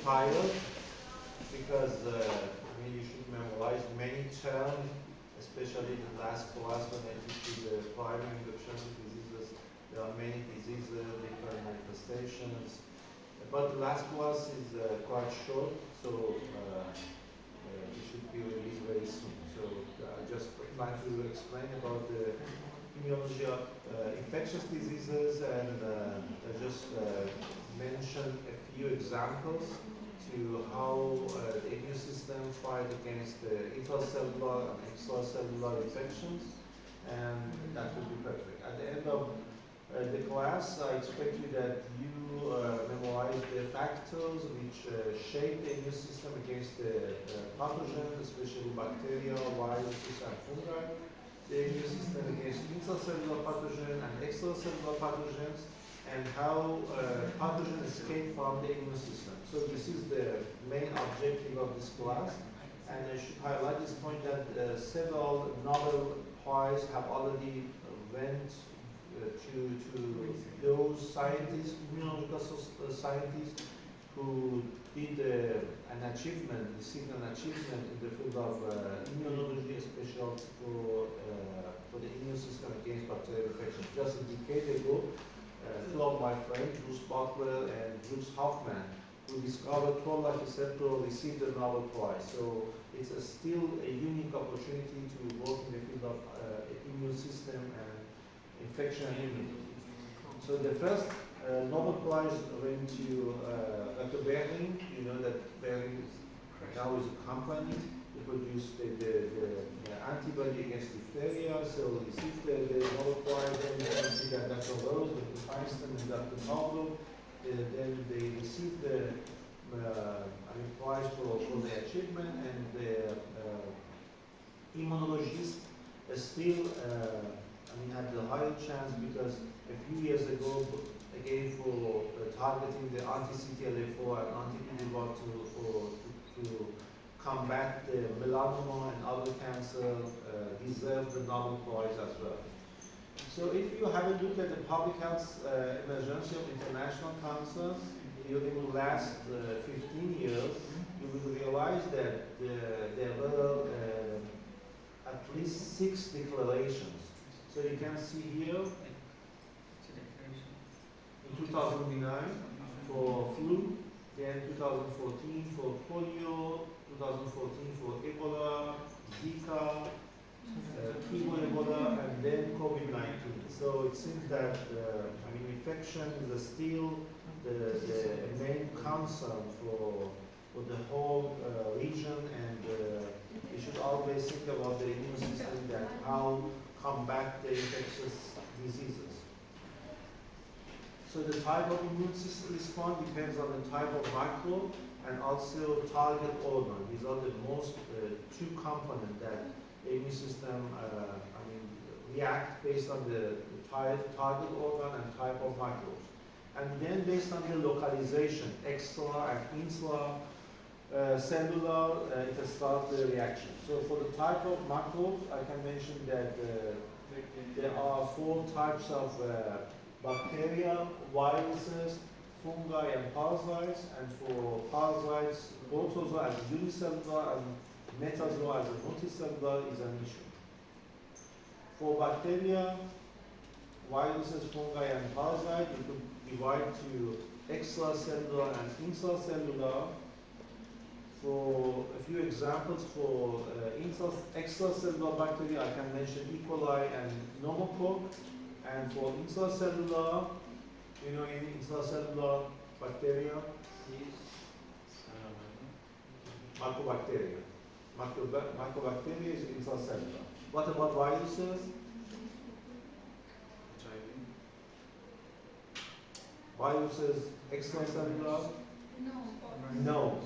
tired because I mean you should memorize many terms, especially the last class when I teach you the primary infectious diseases. There are many diseases, different manifestations. But the last class is quite short, so it should be released very soon. So I just plan to explain about the immunology of infectious diseases and I just mention a few examples to how the immune system fight against intracellular and extracellular infections, and that will be perfect. At the end of the class, I expect you that you memorize the factors which shape the immune system against the pathogens, especially bacteria, viruses, and fungi, the immune system against intracellular pathogens and extracellular pathogens, and how pathogens escape from the immune system. So this is the main objective of this class, and I should highlight this point that several Nobel Prizes have already went to those scientists, immunological scientists, who did an achievement, received an achievement in the field of immunology, especially for the immune system against bacterial infections. Just a decade ago, two of my friends, Bruce Butler and Bruce Hoffman, who discovered toll-like receptor, received the Nobel Prize. So it's still a unique opportunity to work in the field of immune system and infection and immunity. So the first Nobel Prize went to Dr. Behring. You know that Behring now is a company. They produced the antibody against diphtheria. So he received the Nobel Prize. Then you can see that Dr. Rose, Dr. Feinstein, and Dr. Pavlov. Then they received the prize for the achievement, and the immunologists still had the higher chance because a few years ago, again for targeting the anti-CTLA4 and anti-PD-1 to combat the melanoma and other cancer, deserve the Nobel Prize as well. So if you have a look at the public health emergency of international cancer, it will last 15 years. You will realize that there were at least 6 declarations. So you can see here, in 2009 for flu, then 2014 for polio, 2014 for Ebola, Zika, Ebola, and then COVID-19. So it seems that infection is still the main concern for the whole region, and we should always think about the immune system, that how combat the infectious diseases. So the type of immune system response depends on the type of microbe and also target organ. These are the most two components that the immune system react based on the target organ and type of microbes. And then based on the localization, extra and intra cellular, it starts the reaction. So for the type of microbes, I can mention that there are 4 types of bacteria, viruses, fungi, and parasites. And for parasites, protozoa as unicellular and metazoa as a multicellular is an issue. For bacteria, viruses, fungi, and parasites, you could divide to extracellular and intracellular. For a few examples, for extracellular bacteria, I can mention E. coli and pneumococcus. And for intracellular, in intracellular bacteria, mycobacteria. Mycobacteria is intracellular. What about viruses? Viruses extracellular? No,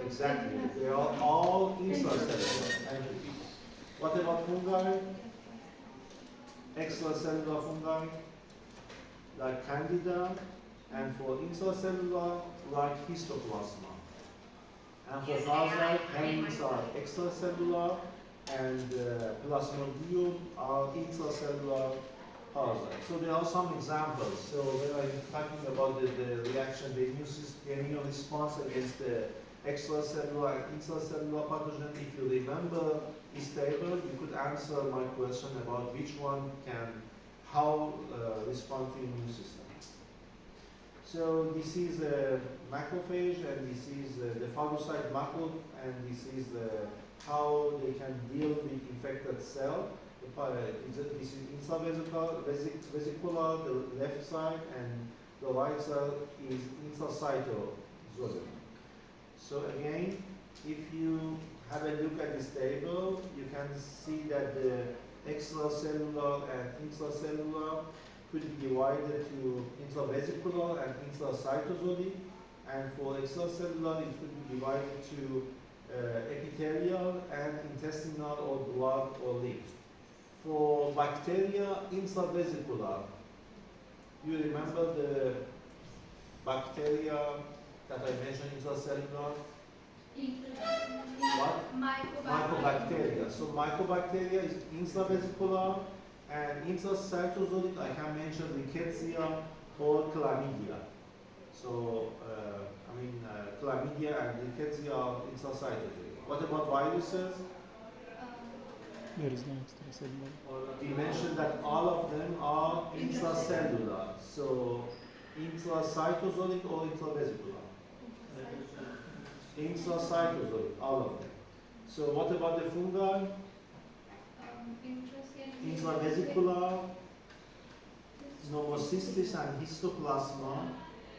exactly. They are all intracellular. And what about fungi? Extracellular fungi, like Candida, and for intracellular, like Histoplasma. And for parasites, hangings are extracellular, and Plasmodium are intracellular parasite. So there are some examples. So when I'm talking about the reaction, the immune response against the extracellular and intracellular pathogen, if you remember this table, you could answer my question about which one can, how respond to immune system. So this is a macrophage, and this is the phagocyte macro, and this is how they can deal with infected cell. This is intravesicular, the left side, and the right side is intracytosolic. So again, if you have a look at this table, you can see that the extracellular and intracellular could be divided to intravesicular and intracytosolic, and for extracellular it could be divided to epithelial and intestinal or blood or lymph. For bacteria, intravesicular. You remember the bacteria that I mentioned, intracellular? What? Mycobacteria. So mycobacteria is intravesicular, and intracytosolic I can mention rickettsia or chlamydia. So chlamydia and rickettsia are intracytosolic. What about viruses? There is no extracellular. We mentioned that all of them are intracellular. So intracytosolic or intravesicular? Intracytosolic, all of them. So what about the fungi? Intravesicular, Pneumocystis and Histoplasma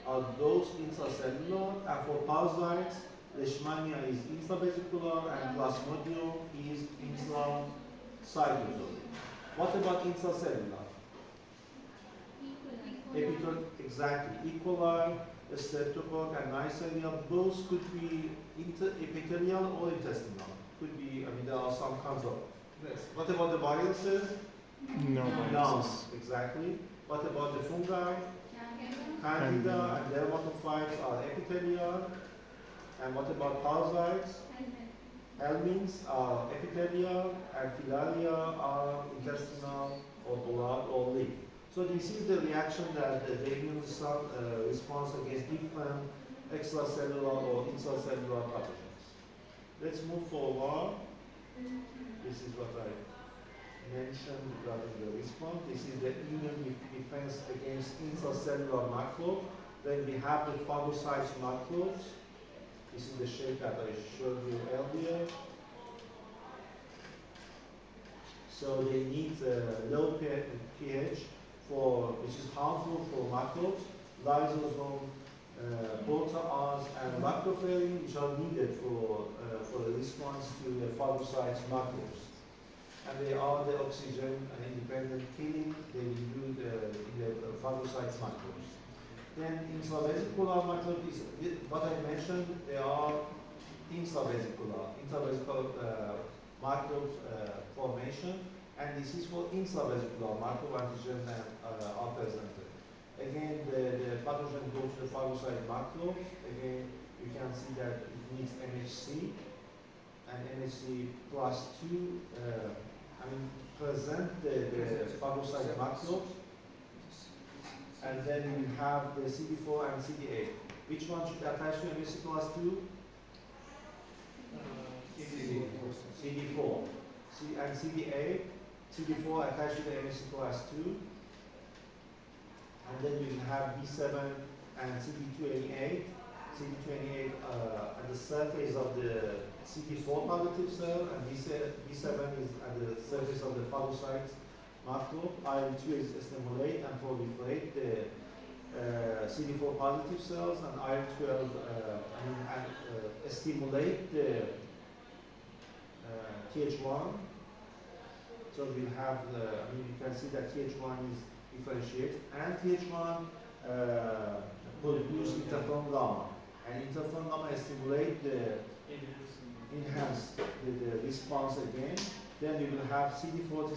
are those intracellular, and for parasites, Leishmania is intravesicular and Plasmodium is intracytosolic. What about intracellular? Exactly. E. coli, Streptococcus, and Neisseria, both could be epithelial or intestinal. Could be, there are some kinds of. Yes. What about the viruses? No viruses. Exactly. What about the fungi? Candida and dermatophytes are epithelial. And what about parasites? Helminths are epithelial, and filaria are intestinal or blood or lymph. So this is the reaction that the immune response against different extracellular or intracellular pathogens. Let's move forward. This is what I mentioned regarding the response. This is the immune defense against intracellular macro. Then we have the phagocytes macros. This is the shape that I showed you earlier. So they need low pH, which is harmful for macros, lysosome, protease, and lactoferrin, which are needed for the response to the phagocytes macros. And they are the oxygen and independent killing they do in the phagocytes macros. Then intravesicular macros is what I mentioned. They are intravesicular macro formation, and this is for intravesicular macro antigen are presented. Again, the pathogen goes to the phagocyte macro. Again, you can see that it needs MHC, and MHC plus 2 present the phagocyte macros. And then we have the CD4 and CD8. Which one should attach to MHC plus 2? CD4. And CD8. CD4 attached to the MHC plus 2. And then we have B7 and CD28. CD28 at the surface of the CD4 positive cell, and B7 is at the surface of the phagocytes macro. IL-2 is stimulate and proliferate the CD4 positive cells, and IL-12 stimulate the Th1. So we have you can see that Th1 is differentiated, and Th1 produce interferon gamma, and interferon gamma stimulate enhance the response again. Then we will have CD40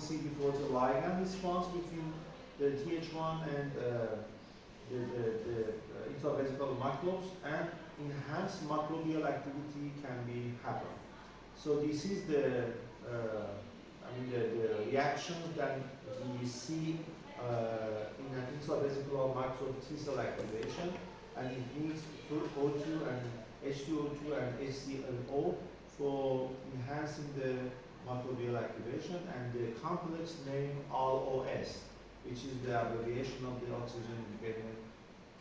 ligand response between the Th1 and the intravesicular macros, and enhanced microbial activity can be happen. So this is the reactions that we see in an intravesicular microbe T cell activation, and it needs O2 and H2O2 and HClO for enhancing the microbial activation, and the complex name ROS, which is the abbreviation of the oxygen independent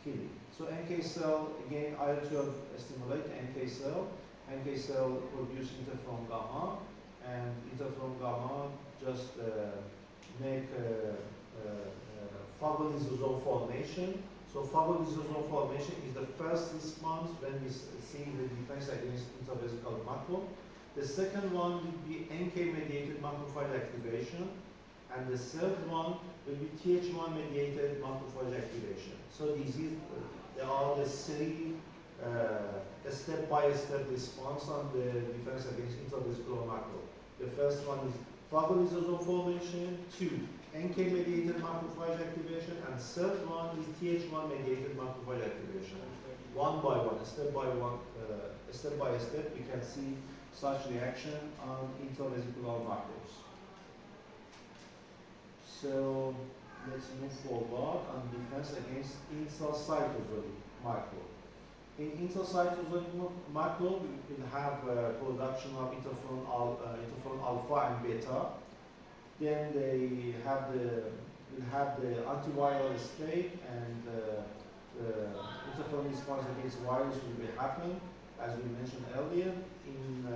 killing. So NK cell, again, IL-12 stimulate NK cell. NK cell produce interferon gamma, and interferon gamma just make phagolysosomal formation. So phagolysosomal formation is the first response when we see the defense against intravesical macro. The second one will be NK-mediated macrophage activation, and the third one will be Th1-mediated macrophage activation. So these is, there are the three step-by-step response on the defense against intravesical macro. The first one is phagolysosomal formation, 2, NK-mediated macrophage activation, and third one is Th1-mediated macrophage activation. One by one, step by step, we can see such reaction on intravesicular macros. So let's move forward on defense against intracytosolic macro. In intracytosolic macro, we will have production of interferon alpha and beta. Then they have the antiviral state, and interferon response against virus will be happen, as we mentioned earlier. In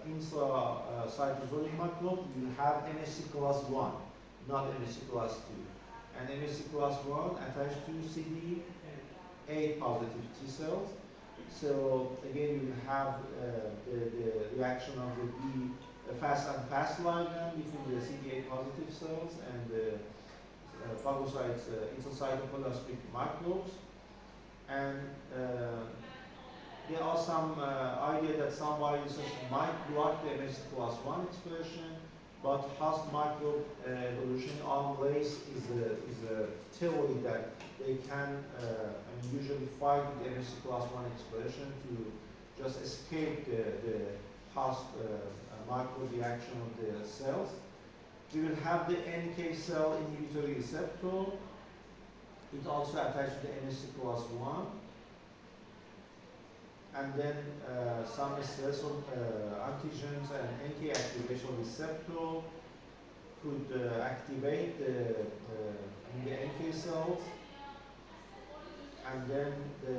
intracytosolic macro, we will have MHC class 1, not MHC class 2. And MHC class 1 attached to CD8 positive T cells. So again, we will have the reaction of the B fast and fast ligand between the CD8 positive cells and the phagocytes, intracytoplasmic macros. And there are some idea that some viruses might block the MHC class 1 expression, but host microbe evolution on race is a theory that they can usually fight the MHC class 1 expression to just escape the host microbe reaction of the cells. We will have the NK cell inhibitory receptor. It also attached to the MHC class 1. And then some stressor antigens and NK activation receptor could activate the NK cells, and then the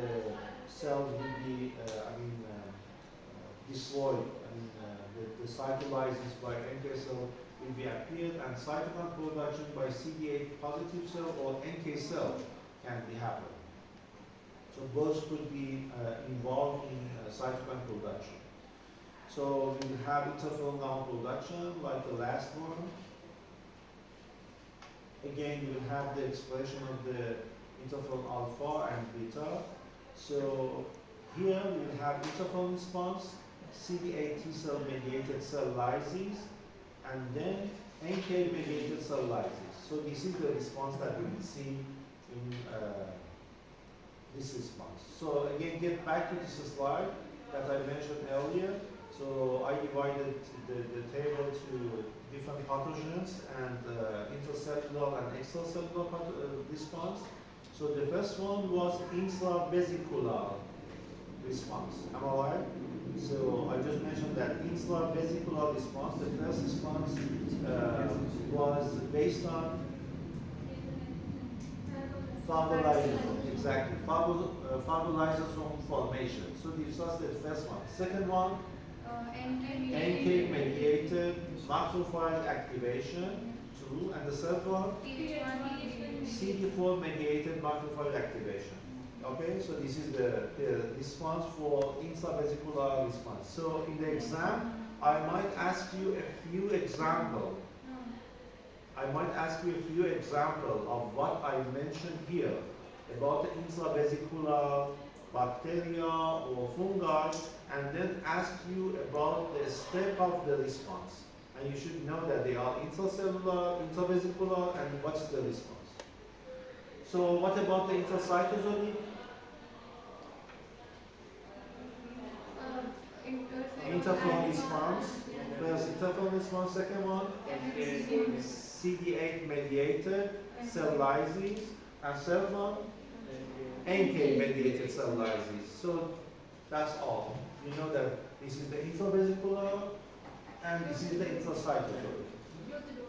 cells will be destroyed. The cytolysis by NK cell will be appeared, and cytokine production by CD8 positive cell or NK cell can be happen. So both could be involved in cytokine production. So we will have interferon gamma production like the last one. Again, you will have the expression of the interferon alpha and beta. So here we will have interferon response, CD8 T cell mediated cell lysis, and then NK mediated cell lysis. So this is the response that we will see in this response. So again, get back to this slide that I mentioned earlier. So I divided the table to different pathogens and intracellular and extracellular response. So the first one was intravesicular response. Am I right? So I just mentioned that intravesicular response, the first response was based on phagolyzosome, exactly, phagolyzosome formation. So this was the first one. Second one, NK-mediated macrophage activation, 2. And the third one, CD4-mediated macrophage activation. Okay, so this is the response for intravesicular response. So in the exam, I might ask you a few examples. Of what I mentioned here about the intravesicular bacteria or fungi, and then ask you about the step of the response. And you should know that they are intracellular, intravesicular, and what's the response. So what about the intracytosolic? Interferon response. First interferon response, second one CD8 mediated, cell lyses, and third one, NK mediated cell lyses. So that's all. You know that this is the intravesicular and this is the intracytochrome.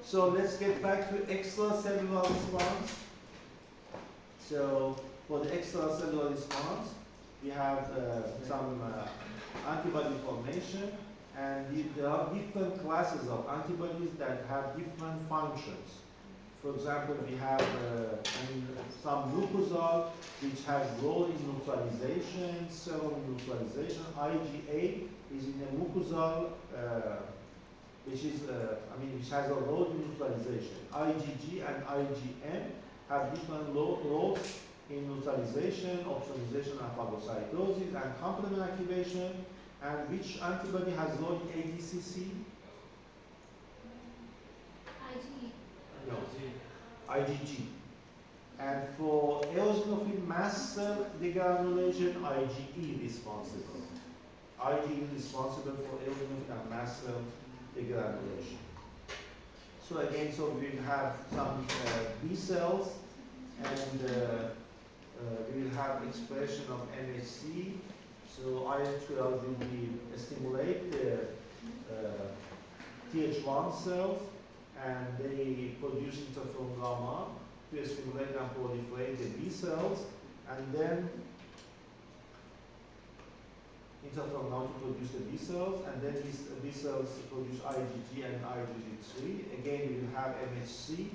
So let's get back to extracellular response. So for the extracellular response, we have some antibody formation, and there are different classes of antibodies that have different functions. For example, we have some glucosol, which has role in neutralization, serum neutralization. IgA is in a mucosal, which has a role in neutralization. IgG and IgM have different roles in neutralization, opsonization, and phagocytosis, and complement activation. And which antibody has role in ADCC? No, IgG. And for eosinophil mast cell degranulation, IgE responsible. IgE responsible for eosinophil and mast cell degranulation. So again, so we will have some B cells, and we will have expression of MHC. So IL-12 will be stimulate the Th1 cells, and they produce interferon gamma to stimulate and proliferate the B cells, and then interferon gamma to produce the B cells, and then these B cells produce IgG and IgG3. Again, we will have MHC.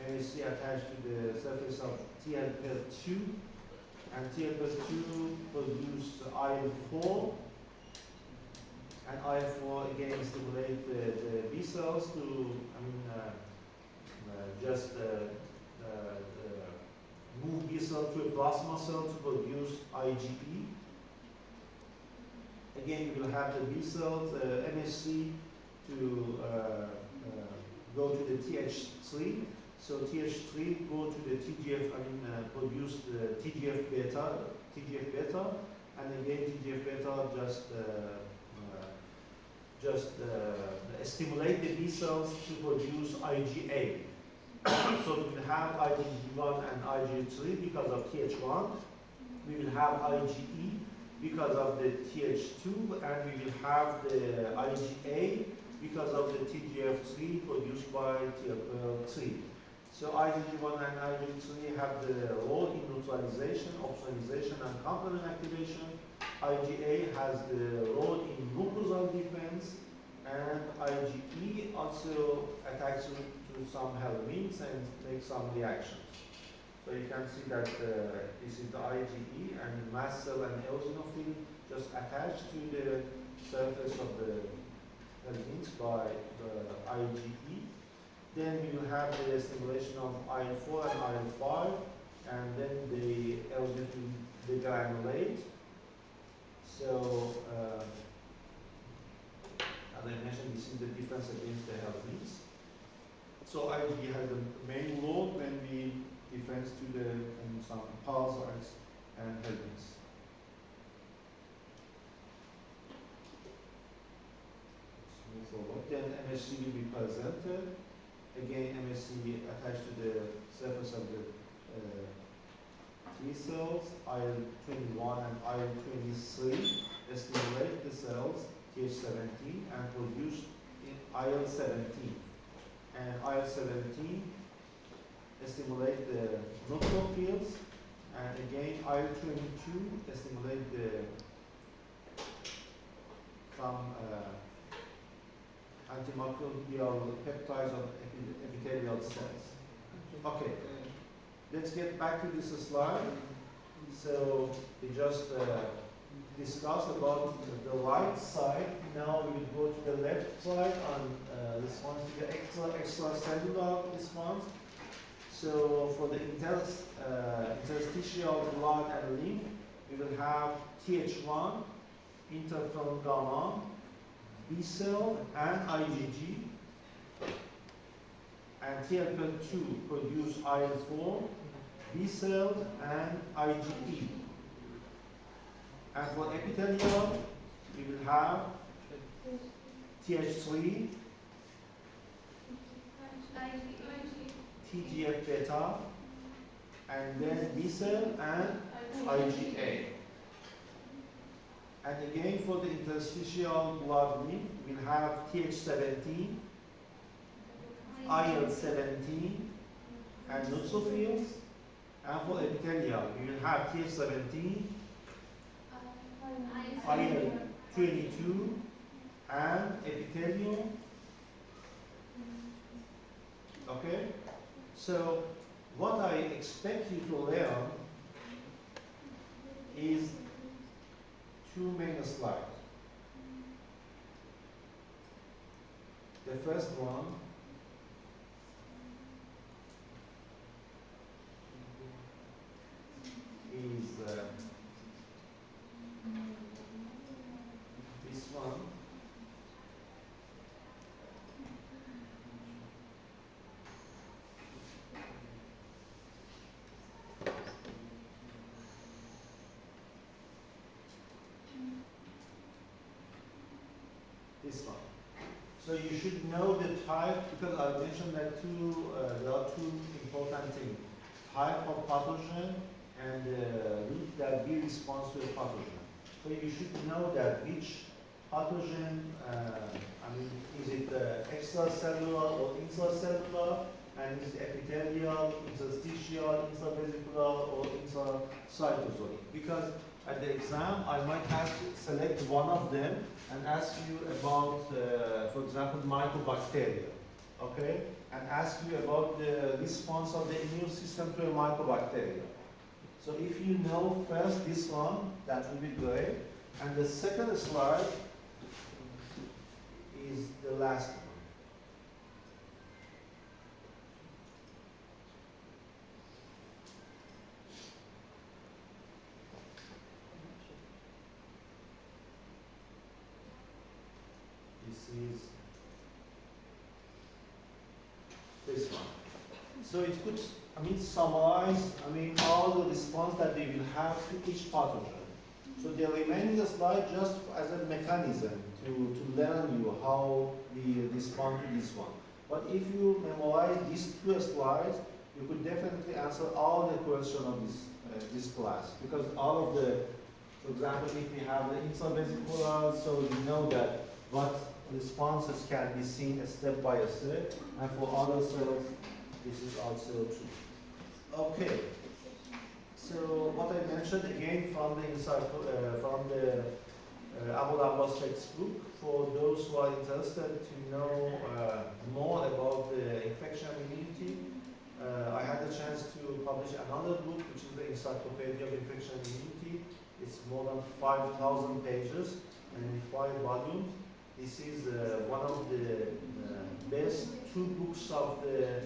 MHC attached to the surface of TLP2, and TLP2 produce IL-4, and IL-4 again stimulate the B cells to, move B cell to a plasma cell to produce IgE. Again, you will have the B cells, MHC, to go to the Th3. So Th3 go to the TGF, produce the TGF beta, and again TGF beta just stimulate the B cells to produce IgA. So we will have IgG1 and IgG3 because of Th1. We will have IgE because of the Th2, and we will have the IgA because of the TGF3 produced by TLP3. So IgG1 and IgG3 have the role in neutralization, opsonization, and complement activation. IgA has the role in mucosal defense, and IgE also attacks to some helminths and makes some reactions. So you can see that this is the IgE, and mast cell and eosinophil just attached to the surface of the helminths by the IgE. Then we will have the stimulation of IL-4 and IL-5, and then the eosinophil degranulate. So, as I mentioned, this is the difference against the helminths. So IgE has the main role when we defense to the some parasites and helminths. Let's move forward. Then MHC will be presented. Again, MHC attached to the surface of the T cells, IL-21 and IL-23 stimulate the cells, Th17, and produce IL-17. And IL-17 stimulate the neutrophils, and again IL-22 stimulate the some antimicrobial peptides of epithelial cells. Okay, let's get back to this slide. So we just discussed about the right side. Now we will go to the left side on response to the extracellular response. So for the interstitial blood and lymph, we will have Th1, interferon gamma, B cell, and IgG. And TLP2 produce IL-4, B cell, and IgE. And for epithelial, we will have Th3, TGF beta, and then B cell and IgA. And again, for the interstitial blood leaf, we'll have Th17, IL-17, and neutrophils. And for epithelial, we will have Th17, IL-22, and epithelium. Okay? So, what I expect you to learn is two main slides. The first one is this one. This one. So you should know the type, because I mentioned that there are two important things. Type of pathogen and route that be response to a pathogen. So you should know that which pathogen, is it extracellular or intracellular, and is it epithelial, interstitial, intravesicular, or intracytosolic. Because at the exam, I might have to select one of them and ask you about, for example, mycobacteria, okay? And ask you about the response of the immune system to a mycobacteria. So if you know first this one, that will be great. And the second slide is the last one. This one. So it could, summarize, all the response that they will have to each pathogen. So the remaining slide just as a mechanism to learn you how we respond to this one. But if you memorize these two slides, you could definitely answer all the questions of this class. Because all of the, for example, if we have the intravesicular, so you know that what responses can be seen step by step, and for other cells, this is also true. Okay. So what I mentioned again from the Abu Abbas textbook, for those who are interested to know more about the infection immunity, I had the chance to publish another book, which is the Encyclopedia of Infection Immunity. It's more than 5,000 pages and in 5 volumes. This is one of the best 2 books of the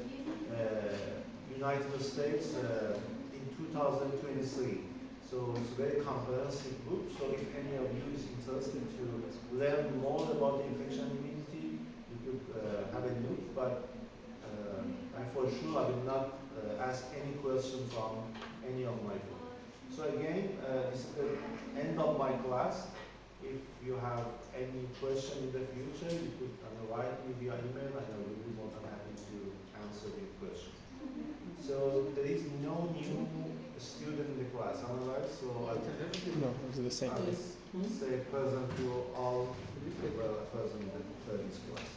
United States in 2023. So it's a very comprehensive book. So if any of you is interested to learn more about the infection immunity, you could have a look. But and for sure, I will not ask any question from any of my books. So again, this is the end of my class. If you have any question in the future, you could write me via email, and I will be more than happy to answer your question. So there is no new student in the class, am I right? So I No, it was the same. say present to all people present in this class.